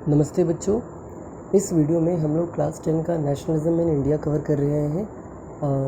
नमस्ते बच्चों। इस वीडियो में हम लोग क्लास 10 का नेशनलिज्म इन इंडिया कवर कर रहे हैं।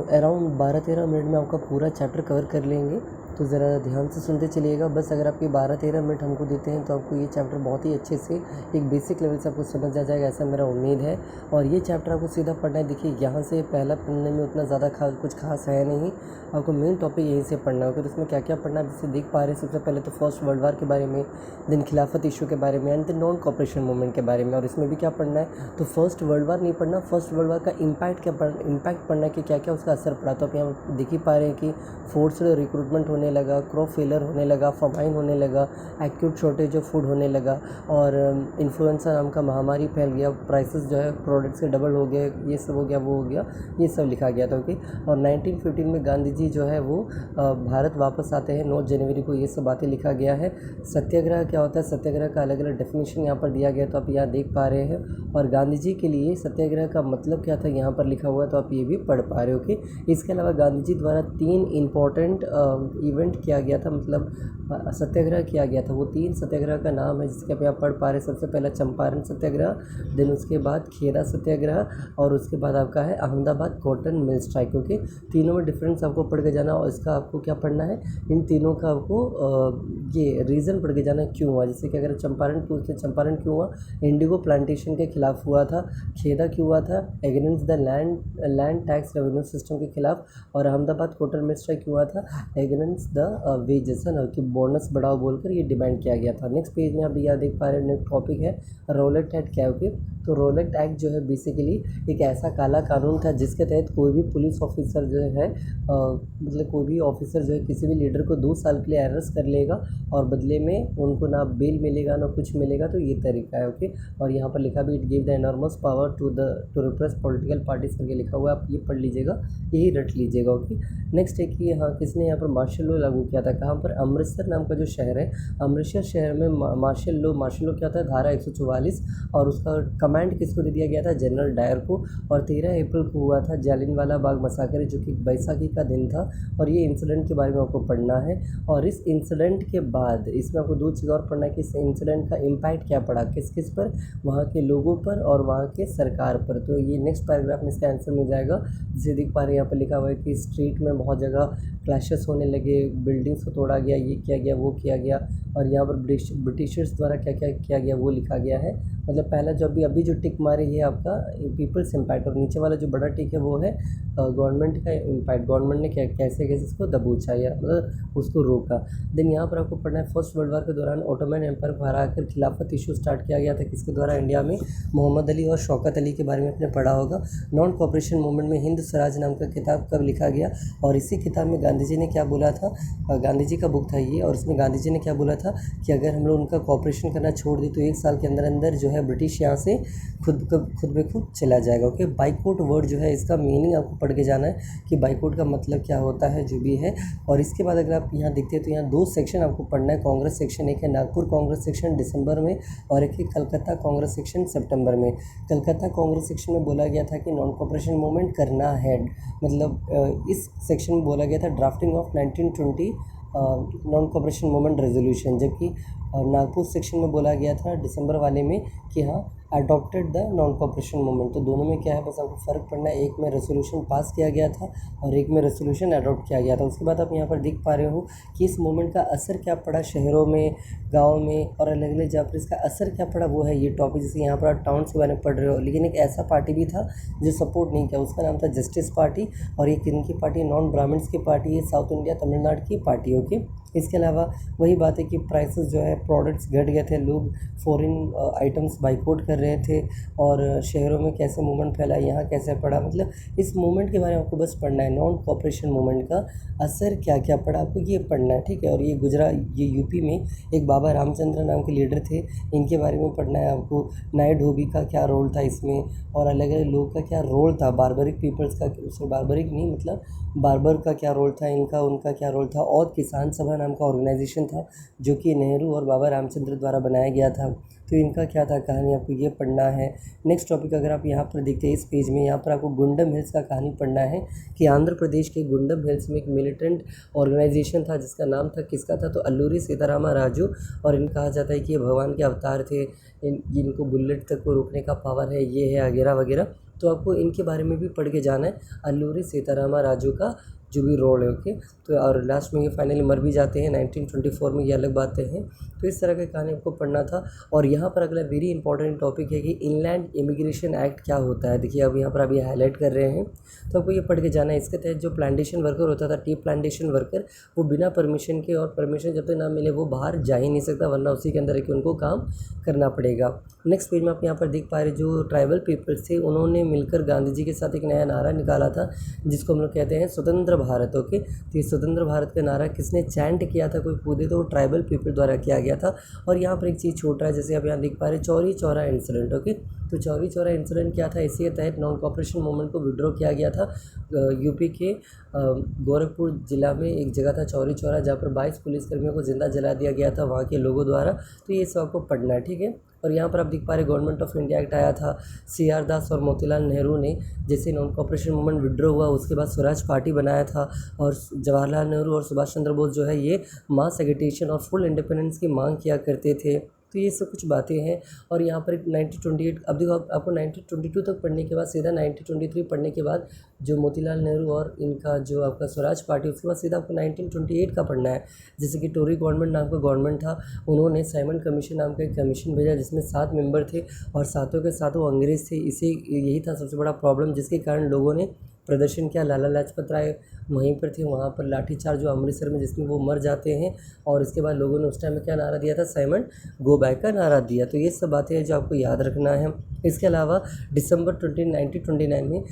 अराउंड 12-13 मिनट में आपका पूरा चैप्टर कवर कर लेंगे, तो ज़रा ध्यान से सुनते चलिएगा। बस अगर आपके 12-13 मिनट हमको देते हैं तो आपको ये चैप्टर बहुत ही अच्छे से एक बेसिक लेवल से आपको समझ आ जाएगा, ऐसा मेरा उम्मीद है। और ये चैप्टर आपको सीधा पढ़ना है। देखिए, यहाँ से पहला पढ़ने में उतना ज़्यादा कुछ खास है नहीं, आपको मेन टॉपिक यहीं से पढ़ना होगा। तो इसमें क्या क्या पढ़ना है जैसे देख पा रहे हैं। सबसे पहले तो फर्स्ट वर्ल्ड वार के बारे में, देन खिलाफत इशू के बारे में, and then non cooperation movement के बारे में। और इसमें भी क्या पढ़ना है, तो फर्स्ट वर्ल्ड वार नहीं पढ़ना, फर्स्ट वर्ल्ड वार का इम्पैक्ट पढ़ना है कि क्या क्या उसका असर पड़ा। तो आप यहाँ देख ही पा रहे हैं कि फोर्स्ड रिक्रूटमेंट होने लगा, क्रॉप फेलर होने लगा, फमाइन होने लगा, एक्यूट शॉर्टेज ऑफ फूड होने लगा, और इन्फ्लुएंजा नाम का महामारी फैल गया, प्राइसेस जो है प्रोडक्ट्स के डबल हो गए, ये सब हो गया, वो हो गया, ये सब लिखा गया था। ओके। और 1915 में गांधी जी जो है वो भारत वापस आते हैं 9 जनवरी को, ये सब बातें लिखा गया है। सत्याग्रह क्या होता है, सत्याग्रह का अलग अलग डेफिनेशन यहाँ पर दिया गया, तो आप यहाँ देख पा रहे हैं। और गांधी जी के लिए सत्याग्रह का मतलब क्या था यहाँ पर लिखा हुआ है, तो आप ये भी पढ़ पा रहे हो। ओके। इसके अलावा गांधी जी द्वारा 3 इम्पॉर्टेंट इवेंट किया गया था, मतलब सत्याग्रह किया गया था। वो 3 सत्याग्रह का नाम है जिसके आप यहाँ पढ़ पा रहे हैं। सबसे पहला चंपारण सत्याग्रह, देन उसके बाद खेड़ा सत्याग्रह, और उसके बाद आपका है Ahmedabad cotton mill strike. Okay. तीनों में डिफरेंस आपको पढ़ के जाना, और इसका आपको क्या पढ़ना है, इन तीनों का आपको ये रीज़न पढ़ के जाना है क्यों हुआ। जैसे कि अगर चंपारण पूछते, चंपारण क्यों हुआ, इंडिगो प्लांटेशन के खिलाफ हुआ था। खेड़ा क्यों हुआ था, against the land tax revenue system के खिलाफ। और अहमदाबाद कॉटन मिल स्ट्राइक क्यों हुआ था, एगेंस्ट द वेजेस है ना, कि बोनस बढ़ाओ बोलकर ये डिमांड किया गया था। नेक्स्ट पेज में आप यहाँ देख पा रहे हैं, नेक्स्ट टॉपिक है रॉलेट एक्ट क्या है। ओके। तो रॉलेट एक्ट जो है बेसिकली एक ऐसा काला कानून था जिसके तहत कोई भी पुलिस ऑफिसर जो है मतलब कोई भी ऑफिसर जो है किसी भी लीडर को 2 साल के लिए अरेस्ट कर लेगा, और बदले में उनको ना बेल मिलेगा ना कुछ मिलेगा। तो ये तरीका है। ओके। और यहाँ पर लिखा भी, it give the enormous power to repress political parties करके लिखा हुआ है, आप ये पढ़ लीजिएगा, यही रट लीजिएगा। ओके। नेक्स्ट है कि हाँ, किसने यहाँ पर मार्शल लॉ लागू किया था, कहाँ पर, अमृतसर नाम का जो शहर है, अमृतसर शहर में मार्शल लॉ क्या था, धारा 144, और उसका कमांड किसको दे दिया गया था, जनरल डायर को। और 13 अप्रैल को हुआ था जालियनवाला बाग मसाकर, जो कि बैसाखी का दिन था। और ये इंसिडेंट के बारे में आपको पढ़ना है। और इस इंसिडेंट के बाद इसमें आपको 2 चीज़ और पढ़ना है कि इस इंसिडेंट का इम्पैक्ट क्या पड़ा, किस किस पर, वहाँ के लोगों पर और वहाँ के सरकार पर। तो ये नेक्स्ट पैराग्राफ में इसका आंसर मिल जाएगा। जिसे देख पा रहे हैं यहाँ पर लिखा हुआ है कि स्ट्रीट में बहुत जगह क्लैशेस होने लगे, बिल्डिंग्स को तोड़ा गया, ये किया गया, वो किया गया। और यहाँ पर ब्रिटिशर्स द्वारा क्या क्या किया गया वो लिखा गया है। मतलब पहला जो अभी जो टिक मारे ये आपका पीपल्स इम्पैक्ट, और नीचे वाला जो बड़ा टिक है वो है गवर्नमेंट का इम्पैक्ट, गवर्नमेंट ने कैसे इसको दबोचा या मतलब उसको रोका। देन यहाँ पर आपको पढ़ना है, फर्स्ट वर्ल्ड वार के दौरान ओटोमन एम्पायर को हराकर खिलाफत इशू स्टार्ट किया गया था, किसके द्वारा, इंडिया में, मोहम्मद अली और शौकत अली के बारे में आपने पढ़ा होगा। नॉन कॉपरेशन मूवमेंट में हिंद स्वराज नाम का किताब कब लिखा गया, और इसी किताब में गांधी जी ने क्या बोला था, गांधी जी का बुक था ये, और इसमें गांधी जी ने क्या बोला था कि अगर हम लोग उनका कॉपरेशन करना छोड़ दें तो 1 साल के अंदर अंदर जो है ब्रिटिश यहाँ से खुद ब खुद चला जाएगा। ओके। बाइकआउट वर्ड जो है इसका मीनिंग आपको पढ़ के जाना है कि बाइकआउट का मतलब क्या होता है, जो भी है। और इसके बाद अगर आप यहाँ देखते हैं तो यहाँ 2 सेक्शन आपको पढ़ना है, कांग्रेस सेक्शन, एक है नागपुर कांग्रेस सेक्शन दिसंबर में, और एक है कलकत्ता कांग्रेस सेक्शन सितंबर में। कलकत्ता कांग्रेस सेक्शन में बोला गया था कि नॉन कॉपरेशन मूवमेंट करना है, मतलब इस सेक्शन में बोला गया था drafting of 1920 non cooperation movement resolution, जबकि नागपुर सेक्शन में बोला गया था दिसंबर वाले में कि हाँ adopted the non cooperation movement. तो दोनों में क्या है, बस आपको फ़र्क पड़ना है, एक में रेजोल्यूशन पास किया गया था और एक में रेजोल्यूशन अडॉप्ट किया गया था। उसके बाद आप यहाँ पर देख पा रहे हो कि इस मूवमेंट का असर क्या पड़ा शहरों में, गाँव में, और अलग अलग जहाँ पर इसका असर क्या पड़ा वो है ये टॉपिक। जैसे यहाँ पर आप टाउन्स के बारे में पढ़ रहे हो, लेकिन एक ऐसा पार्टी भी था जो सपोर्ट नहीं किया, उसका नाम था जस्टिस पार्टी, और ये किनकी पार्टी, नॉन ब्राह्मण्स की पार्टी है, साउथ इंडिया तमिलनाडु की पार्टी। ओके। इसके अलावा वही बात है कि प्राइसेस जो है प्रोडक्ट्स घट गए थे, लोग फॉरेन आइटम्स बाइकआउट कर रहे थे, और शहरों में कैसे मूवमेंट फैला, यहाँ कैसे पड़ा, मतलब इस मूवमेंट के बारे में आपको बस पढ़ना है। नॉन कॉपरेशन मूवमेंट का असर क्या क्या पड़ा आपको ये पढ़ना है, ठीक है। और ये यूपी में एक बाबा रामचंद्र नाम के लीडर थे, इनके बारे में पढ़ना है आपको। नाय ढोबी का क्या रोल था इसमें, और अलग अलग लोग का क्या रोल था, बार्बरिक पीपल्स का, उसमें बार्बरिक नहीं मतलब बार्बर का क्या रोल था इनका, उनका क्या रोल था। और किसान सभा नाम का ऑर्गेनाइजेशन था जो कि नेहरू और बाबा रामचंद्र द्वारा बनाया गया था, तो इनका क्या था कहानी, आपको ये ये पढ़ना है। नेक्स्ट टॉपिक अगर आप यहाँ पर देखते हैं इस पेज में, यहाँ पर आपको गुंडम हिल्स का कहानी पढ़ना है कि आंध्र प्रदेश के गुंडम हिल्स में एक मिलिटेंट ऑर्गेनाइजेशन था जिसका नाम था किसका था, तो अल्लूरी सीतारामा राजू। और इन कहा जाता है कि ये भगवान के अवतार थे, इनको बुलेट तक को रोकने का पावर है, ये है वगैरह वगैरह। तो आपको इनके बारे में भी पढ़ के जाना है, अल्लूरी सीतारामा राजू का जो भी रोल है। ओके, तो और लास्ट में ये फाइनली मर भी जाते हैं 1924 में, ये अलग बातें हैं। तो इस तरह के कहानी आपको पढ़ना था। और यहाँ पर अगला वेरी इंपॉर्टेंट टॉपिक है कि इनलैंड इमिग्रेशन एक्ट क्या होता है। देखिए अब यहाँ पर अभी हाईलाइट कर रहे हैं, तो आपको ये पढ़ के जाना है। इसके तहत जो प्लांटेशन वर्कर होता था, टी प्लांटेशन वर्कर, वो बिना परमिशन के, और परमिशन जब तक ना मिले वो बाहर जा ही नहीं सकता, वरना उसी के अंदर है कि उनको काम करना पड़ेगा। नेक्स्ट पेज में आप यहाँ पर देख पा रहे जो ट्राइबल पीपल्स थे उन्होंने मिलकर गांधी जी के साथ एक नया नारा निकाला था जिसको हम लोग कहते हैं स्वतंत्र भारत। ओके, तो ये स्वतंत्र भारत का नारा किसने चैंट किया था, कोई पूछे तो वो ट्राइबल पीपल द्वारा किया गया था। और यहाँ पर एक चीज़ छूट रहा है, जैसे आप यहाँ देख पा रहे चौरी चौरा इंसिडेंट। ओके, तो चौरी चौरा इंसिडेंट क्या था, इसी के तहत नॉन कॉपरेशन मूवमेंट को विड्रॉ किया गया था। यूपी के गोरखपुर जिला में एक जगह था चौरी चौरा, जहाँ पर 22 पुलिसकर्मियों को जिंदा जला दिया गया था वहाँ के लोगों द्वारा। तो ये सब आपको पढ़ना है, ठीक है। और यहाँ पर आप देख पा रहे गवर्नमेंट ऑफ इंडिया एक्ट आया था, CR दास और मोतीलाल नेहरू ने जैसे नॉन कॉपरेशन मूवमेंट विड्रॉ हुआ उसके बाद स्वराज पार्टी बनाया था। और जवाहरलाल नेहरू और सुभाष चंद्र बोस जो है ये मास एगिटेशन और फुल इंडिपेंडेंस की मांग किया करते थे। तो ये सब कुछ बातें हैं। और यहाँ पर 1928, अब देखो आपको 1922 तक पढ़ने के बाद सीधा 1923 पढ़ने के बाद जो मोतीलाल नेहरू और इनका जो आपका स्वराज पार्टी, उसके बाद सीधा आपको 1928 का पढ़ना है। जैसे कि टोरी गवर्नमेंट नाम का गवर्नमेंट था, उन्होंने साइमन कमीशन नाम का एक कमीशन भेजा जिसमें 7 मेंबर थे और सातों के सातों अंग्रेज़ थे। इसे यही था सबसे बड़ा प्रॉब्लम जिसके कारण लोगों ने प्रदर्शन किया। लाला लाजपत राय वहीं पर थे, वहाँ पर लाठीचार्ज जो अमृतसर में जिसमें वो मर जाते हैं। और इसके बाद लोगों ने उस टाइम में क्या नारा दिया था, साइमन गो बैक का नारा दिया। तो ये सब बातें हैं जो आपको याद रखना है। इसके अलावा दिसंबर 1929 में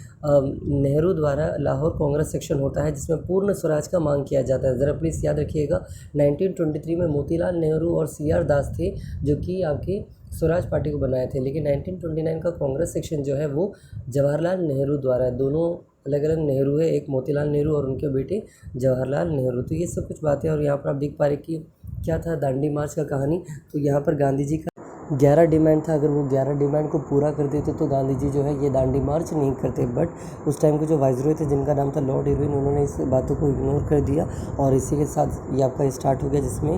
नेहरू द्वारा लाहौर कांग्रेस सेक्शन होता है जिसमें पूर्ण स्वराज का मांग किया जाता है। ज़रा प्लीज़ याद रखिएगा 1923 में मोतीलाल नेहरू और CR दास थे जो कि आपके स्वराज पार्टी को बनाए थे, लेकिन 1929 का कांग्रेस सेक्शन जो है वो जवाहरलाल नेहरू द्वारा है। दोनों अलग अलग नेहरू है, एक मोतीलाल नेहरू और उनके बेटे जवाहरलाल नेहरू। तो ये सब कुछ बातें। और यहाँ पर आप देख पा रहे कि क्या था दांडी मार्च का कहानी। तो यहाँ पर गांधी जी का 11 डिमांड था, अगर वो 11 डिमांड को पूरा कर देते तो गांधी जी जो है ये दांडी मार्च नहीं करते। बट उस टाइम के जो वाइसरॉय थे जिनका नाम था लॉर्ड इरविन, उन्होंने इस बातों को इग्नोर कर दिया। और इसी के साथ ये आपका स्टार्ट हो गया जिसमें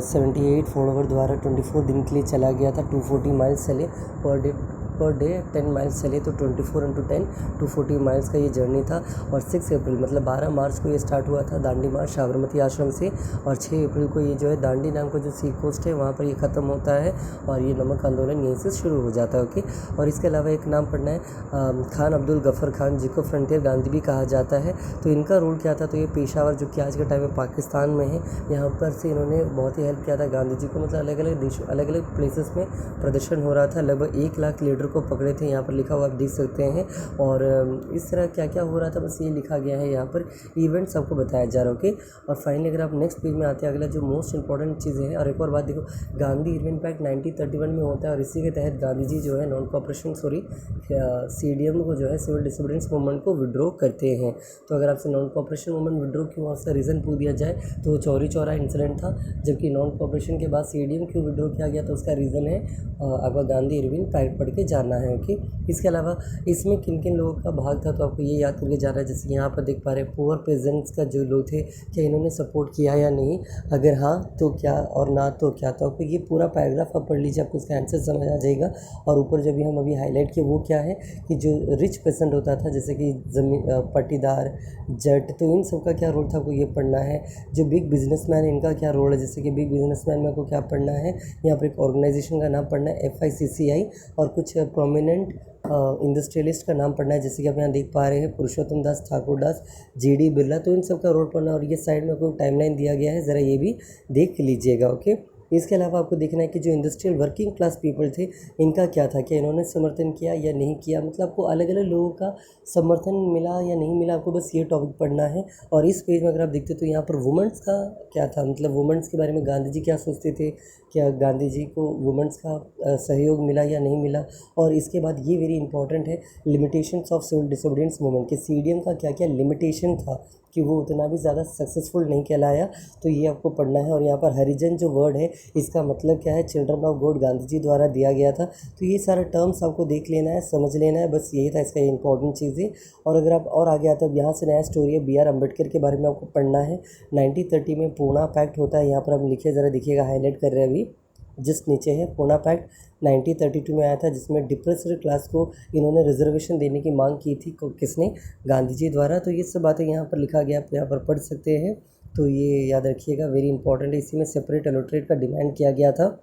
78 फॉलोवर द्वारा 24 दिन के लिए चला गया था। 240 माइल्स चले पर डे 10 माइल्स चले, तो 24 × 10 240 माइल्स का ये जर्नी था। और 6 अप्रैल मतलब 12 मार्च को ये स्टार्ट हुआ था दांडी मार्च साबरमती आश्रम से। और 6 अप्रैल को ये जो है दांडी नाम का जो सी कोस्ट है वहाँ पर ये ख़त्म होता है और ये नमक आंदोलन यहीं से शुरू हो जाता है। ओके, और इसके अलावा एक नाम पढ़ना है खान अब्दुल गफ़र खान, जिसको फ्रंटियर गांधी भी कहा जाता है। तो इनका रोल क्या था, तो ये पेशावर जो कि आज के टाइम में पाकिस्तान में है, यहाँ पर से इन्होंने बहुत ही हेल्प किया था गांधी जी को। मतलब अलग अलग देशों अलग अलग प्लेसेस में प्रदर्शन हो रहा था, लगभग 1 लाख लीडर को पकड़े थे, यहाँ पर लिखा हुआ आप देख सकते हैं। और इस तरह क्या क्या हो रहा था बस ये लिखा गया है, यहाँ पर इवेंट्स आपको बताया जा रहा है। ओके, और फाइनली अगर आप नेक्स्ट पेज में आते हैं, अगला जो मोस्ट इंपॉर्टेंट चीज़ें हैं। और एक और बात देखो, गांधी इरविन पैक्ट 1931 में होता है और इसी के तहत गांधी जी जो है नॉन कॉपरेशन CDM को जो है सिविल डिसोबीडियंस मूवमेंट को विड्रॉ करते हैं। तो अगर आपसे नॉन कॉपरेशन मूवमेंट विड्रॉ क्यों हुआ उसका रीज़न पूछ दिया जाए तो चौरी चौरा इंसिडेंट था, जबकि नॉन कॉपरेशन के बाद CDM क्यों विड्रॉ किया गया तो उसका रीज़न है आपका गांधी इरविन पैक्ट पढ़ के जाना है। ओके, इसके अलावा इसमें किन किन लोगों का भाग था तो आपको ये याद करके जाना है। जैसे यहाँ पर देख पा रहे हैं पुअर पेजेंट्स का जो लोग थे, क्या इन्होंने सपोर्ट किया या नहीं, अगर हाँ तो क्या और ना तो क्या। तो आपको ये पूरा पैराग्राफ आप पढ़ लीजिए, आपको इसका आंसर समझ आ जाएगा। और ऊपर जब भी हम अभी हाईलाइट किए वो क्या है कि जो रिच पेसेंट होता था जैसे कि जमीन पट्टीदार जट, तो इन सब का क्या रोल था आपको ये पढ़ना है। जो बिग बिजनेसमैन है इनका क्या रोल है, जैसे कि बिग बिजनेसमैन में आपको क्या पढ़ना है, यहाँ पर एक ऑर्गेनाइजेशन का नाम पढ़ना है FICCI, और कुछ प्रोमिनेंट इंडस्ट्रियलिस्ट का नाम पढ़ना है जैसे कि आप यहाँ देख पा रहे हैं पुरुषोत्तम दास, ठाकुर दास, GD बिरला। तो इन सब का रोल पढ़ना। और ये साइड में कोई टाइमलाइन दिया गया है, ज़रा ये भी देख लीजिएगा। ओके, इसके अलावा आपको देखना है कि जो इंडस्ट्रियल वर्किंग क्लास पीपल थे इनका क्या था, क्या इन्होंने समर्थन किया या नहीं किया, मतलब आपको अलग अलग लोगों का समर्थन मिला या नहीं मिला, आपको बस ये टॉपिक पढ़ना है। और इस पेज में अगर आप देखते तो यहाँ पर वुमेंस का क्या था, मतलब वुमेंस के बारे में गांधी जी क्या सोचते थे, क्या गांधी जी को वुमेंस का सहयोग मिला या नहीं मिला। और इसके बाद ये वेरी इंपॉर्टेंट है, limitations of civil disobedience movement के सीडीएम का क्या क्या लिमिटेशन था कि वो उतना भी ज़्यादा सक्सेसफुल नहीं कहलाया, तो ये आपको पढ़ना है। और यहाँ पर हरिजन जो वर्ड है इसका मतलब क्या है, children of God Gandhi ji द्वारा दिया गया था। तो ये सारा टर्म्स आपको देख लेना है, समझ लेना है, बस यही था इसका इंपॉर्टेंट चीज़ें। और अगर आप और आगे आते हैं, यहाँ से नया स्टोरी है बी.आर. अम्बेडकर के बारे में आपको पढ़ना है। 1930 में पूना पैक्ट होता है, यहाँ पर आप लिखिए, ज़रा देखिएगा, हाईलाइट कर रहे हैं अभी, जस्ट नीचे है। पूना पैक्ट 1932 में आया था, जिसमें डिप्रेस्ड क्लास को इन्होंने रिजर्वेशन देने की मांग की थी, किसने, गांधी जी द्वारा। तो ये सब बातें यहाँ पर लिखा गया, आप यहाँ पर पढ़ सकते हैं। तो ये याद रखिएगा, वेरी इंपॉर्टेंट है। इसी में सेपरेट अलॉटेड का डिमांड किया गया था।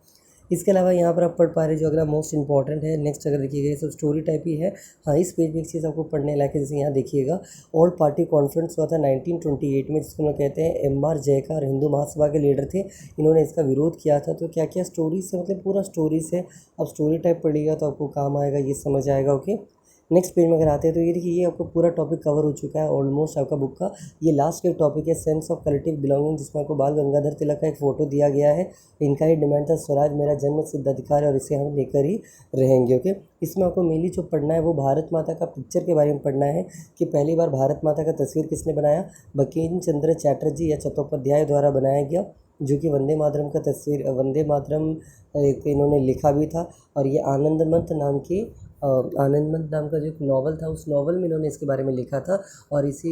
इसके अलावा यहाँ पर आप पढ़ पा रहे जो अगला मोस्ट इंपॉर्टेंट है, नेक्स्ट अगर देखिएगा, ये सब स्टोरी टाइप ही है। हाँ, इस पेज में एक चीज़ आपको पढ़ने लायक है, जैसे यहाँ देखिएगा, ऑल पार्टी कॉन्फ्रेंस हुआ था 1928 में, जिसको हम कहते हैं एम.आर. जयकर हिंदू महासभा के लीडर थे, इन्होंने इसका विरोध किया था। तो क्या क्या स्टोरीज है, मतलब पूरा स्टोरीज है। अब स्टोरी टाइप पढ़िएगा तो आपको काम आएगा, ये समझ आएगा। ओके, नेक्स्ट पेज में अगर आते हैं तो ये देखिए, ये आपको पूरा टॉपिक कवर हो चुका है ऑलमोस्ट आपका बुक का। ये लास्ट का टॉपिक है, सेंस ऑफ कलेक्टिव बिलोंगिंग, जिसमें आपको बाल गंगाधर तिलक का एक फ़ोटो दिया गया है। इनका ही डिमांड था, स्वराज मेरा जन्म सिद्ध अधिकार है और इसे हम लेकर ही रहेंगे। ओके, इसमें आपको मेनली जो पढ़ना है वो भारत माता का पिक्चर के बारे में पढ़ना है कि पहली बार भारत माता का तस्वीर किसने बनाया, बंकिम चंद्र चटर्जी या चट्टोपाध्याय द्वारा बनाया गया, जो कि वंदे मातरम का तस्वीर, वंदे मातरम इन्होंने लिखा भी था। और ये आनंदमंत नाम का जो एक नावल था, उस नावल में इन्होंने इसके बारे में लिखा था, और इसी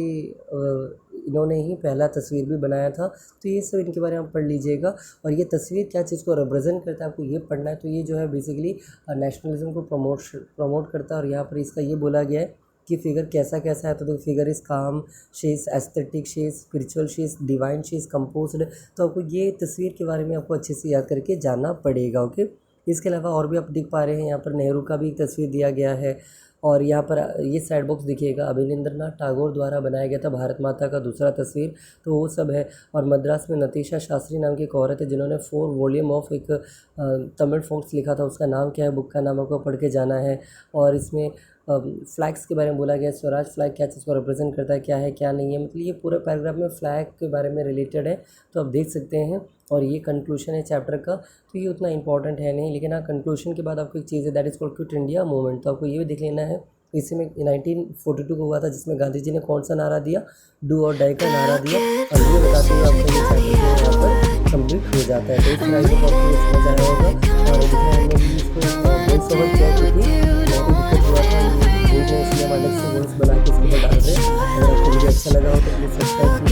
इन्होंने ही पहला तस्वीर भी बनाया था। तो ये सब इनके बारे में आप पढ़ लीजिएगा। और ये तस्वीर क्या चीज़ को रिप्रेजेंट करता है, आपको ये पढ़ना है। तो ये जो है बेसिकली नेशनलिज्म को प्रमोट करता है। और यहाँ पर इसका ये बोला गया है कि फिगर कैसा कैसा है, तो देखो, फिगर इज़ काम, she is aesthetic, she is spiritual, she is divine, she is composed. तो आपको ये तस्वीर के बारे में आपको अच्छे से याद करके जाना पड़ेगा। ओके, इसके अलावा और भी आप देख पा रहे हैं, यहाँ पर नेहरू का भी एक तस्वीर दिया गया है। और यहाँ पर ये साइड बॉक्स देखिएगा, अभिनेंद्रनाथ टैगोर द्वारा बनाया गया था भारत माता का दूसरा तस्वीर, तो वो सब है। और मद्रास में नतीशा शास्त्री नाम की एक औरत है, जिन्होंने 4 वॉल्यूम ऑफ एक तमिल फोक्स लिखा था, उसका नाम क्या है, बुक का नाम आपको पढ़ के जाना है। और इसमें फ्लैग्स के बारे में बोला गया, स्वराज फ्लैग क्या चीज़ को रिप्रेजेंट करता है, क्या है क्या नहीं है, मतलब ये पूरा पैराग्राफ में फ्लैग के बारे में रिलेटेड है, तो आप देख सकते हैं। और ये कंक्लूशन है चैप्टर का, तो ये उतना इंपॉर्टेंट है नहीं, लेकिन हाँ, कंक्लूशन के बाद आपको एक चीज़ है, that is called quit India movement, तो आपको ये भी देख लेना है। इसी में 1942 को हुआ था, जिसमें गांधी जी ने कौन सा नारा दिया, डू और डाई का नारा दिया। और ये बताते हुए आपको ये चैप्टर यहाँ पर कंप्लीट हो जाता है। तो इस तरह से आपको समझ आया होगा। और देखिए, हमने भी इसको वॉइस ओवर किया, क्योंकि बहुत ही दिक्कत हुआ था, इसलिए हम अलग से वॉइस बना के इसके ऊपर डाल रहे हैं। अगर आपको वीडियो अच्छा लगा हो तो प्लीज़ सब्सक्राइब